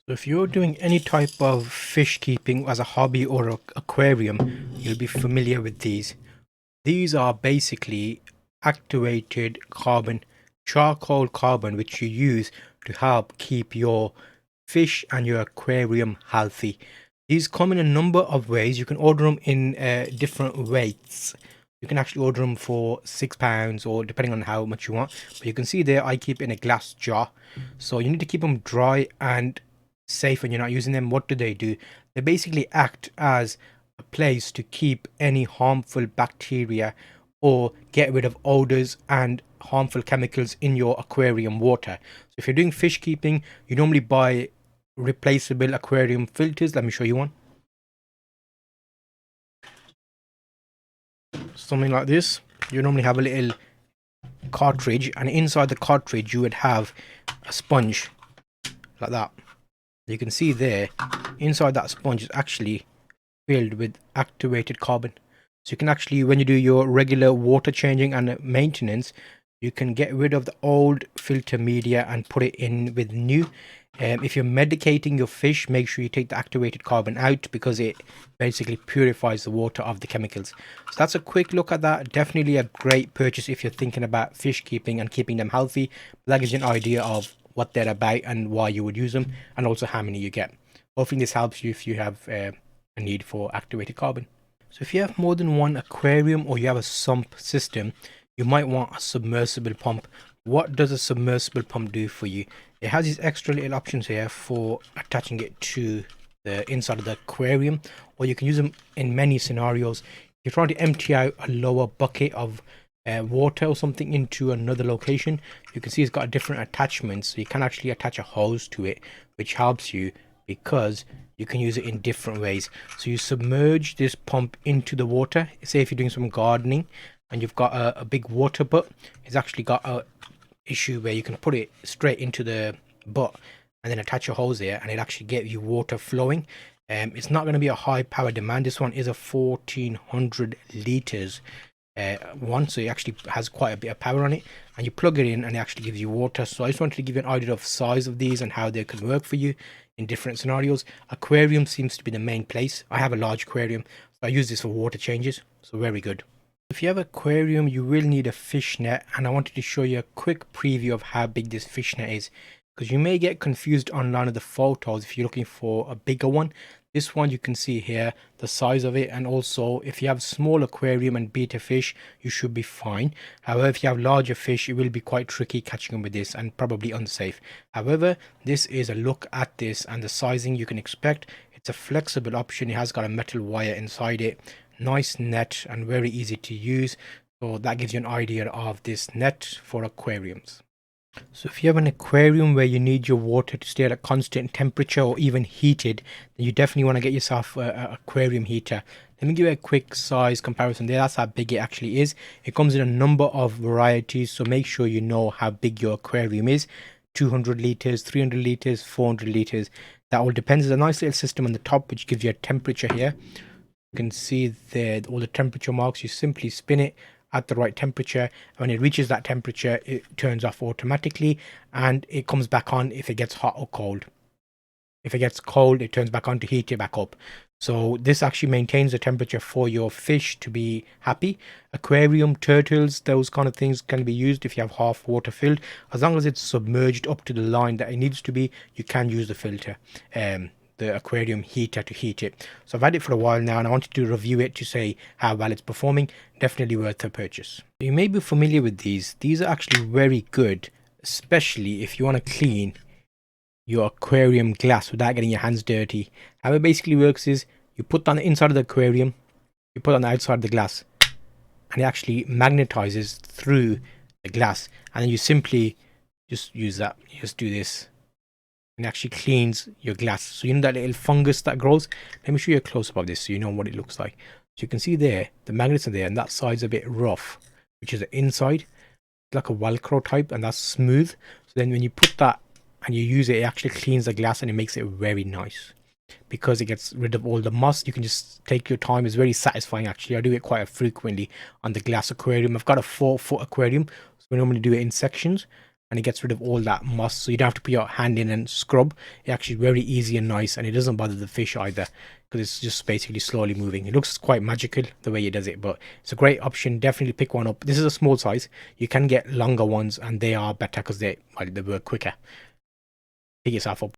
So if you're doing any type of fish keeping as a hobby or an aquarium, you'll be familiar with these. These are basically activated carbon, charcoal carbon, which you use to help keep your fish and your aquarium healthy. These come in a number of ways. You can order them in different weights. You can actually order them for £6 or depending on how much you want. But you can see there, I keep in a glass jar. So you need to keep them dry and safe when you're not using them. What do? They basically act as a place to keep any harmful bacteria or get rid of odors and harmful chemicals in your aquarium water. So if you're doing fish keeping, you normally buy replaceable aquarium filters. Let me show you one. Something like this. You normally have a little cartridge, and inside the cartridge you would have a sponge like that. You can see there, inside that sponge is actually filled with activated carbon. So you can actually, when you do your regular water changing and maintenance, you can get rid of the old filter media and put it in with new. If you're medicating your fish, make sure you take the activated carbon out because it basically purifies the water of the chemicals. So that's a quick look at that. Definitely a great purchase if you're thinking about fish keeping and keeping them healthy. That gives you an idea of what they're about and why you would use them, and also how many you get. Hopefully this helps you if you have a need for activated carbon. So if you have more than one aquarium or you have a sump system, you might want a submersible pump. What does a submersible pump do for you? It has these extra little options here for attaching it to the inside of the aquarium, or you can use them in many scenarios. If you're trying to empty out a lower bucket of water or something into another location, you can see it's got different attachments. So you can actually attach a hose to it, which helps you because you can use it in different ways. So you submerge this pump into the water. Say if you're doing some gardening and you've got a big water butt, it's actually got a issue where you can put it straight into the butt and then attach a hose there, and it actually get you water flowing. It's not going to be a high power demand. This one is a 1400 liters one, so it actually has quite a bit of power on it, and you plug it in and it actually gives you water. So I just wanted to give you an idea of size of these and how they can work for you in different scenarios. Aquarium seems to be the main place. I have a large aquarium, so I use this for water changes, so very good. If you have an aquarium, you will need a fish net, and I wanted to show you a quick preview of how big this fish net is, because you may get confused online with the photos if you're looking for a bigger one. This one you can see here the size of it, and also if you have small aquarium and betta fish, you should be fine. However, if you have larger fish, it will be quite tricky catching them with this and probably unsafe. However, this is a look at this and the sizing you can expect. It's a flexible option. It has got a metal wire inside it, nice net and very easy to use. So that gives you an idea of this net for aquariums. So if you have an aquarium where you need your water to stay at a constant temperature or even heated, then you definitely want to get yourself an aquarium heater. Let me give you a quick size comparison there. That's how big it actually is. It comes in a number of varieties, so make sure you know how big your aquarium is. 200 liters, 300 liters, 400 liters. That all depends. There's a nice little system on the top which gives you a temperature here. You can see there all the temperature marks. You simply spin it at the right temperature. When it reaches that temperature, it turns off automatically and it comes back on if it gets hot or cold. If it gets cold, it turns back on to heat it back up. So this actually maintains the temperature for your fish to be happy. Aquarium, turtles, those kind of things can be used if you have half water filled. As long as it's submerged up to the line that it needs to be, you can use the filter, the aquarium heater to heat it. So I've had it for a while now and I wanted to review it to say how well it's performing. Definitely worth a purchase. You may be familiar with these. These are actually very good, especially if you want to clean your aquarium glass without getting your hands dirty. How it basically works is you put on the inside of the aquarium, you put on the outside of the glass, and it actually magnetizes through the glass, and then you simply just use that. You just do this and it actually cleans your glass. So you know that little fungus that grows? Let me show you a close up of this so you know what it looks like. So you can see there the magnets are there, and that side's a bit rough, which is the inside. It's like a velcro type, and that's smooth. So then when you put that and you use it, it actually cleans the glass and it makes it very nice because it gets rid of all the moss. You can just take your time. It's very satisfying actually. I do it quite frequently on the glass aquarium. I've got a 4-foot aquarium, so we normally do it in sections, and it gets rid of all that moss, so you don't have to put your hand in and scrub. It's actually very easy and nice, and it doesn't bother the fish either, because it's just basically slowly moving. It looks quite magical the way it does it, but it's a great option. Definitely pick one up. This is a small size. You can get longer ones, and they are better because they work quicker. Pick yourself up.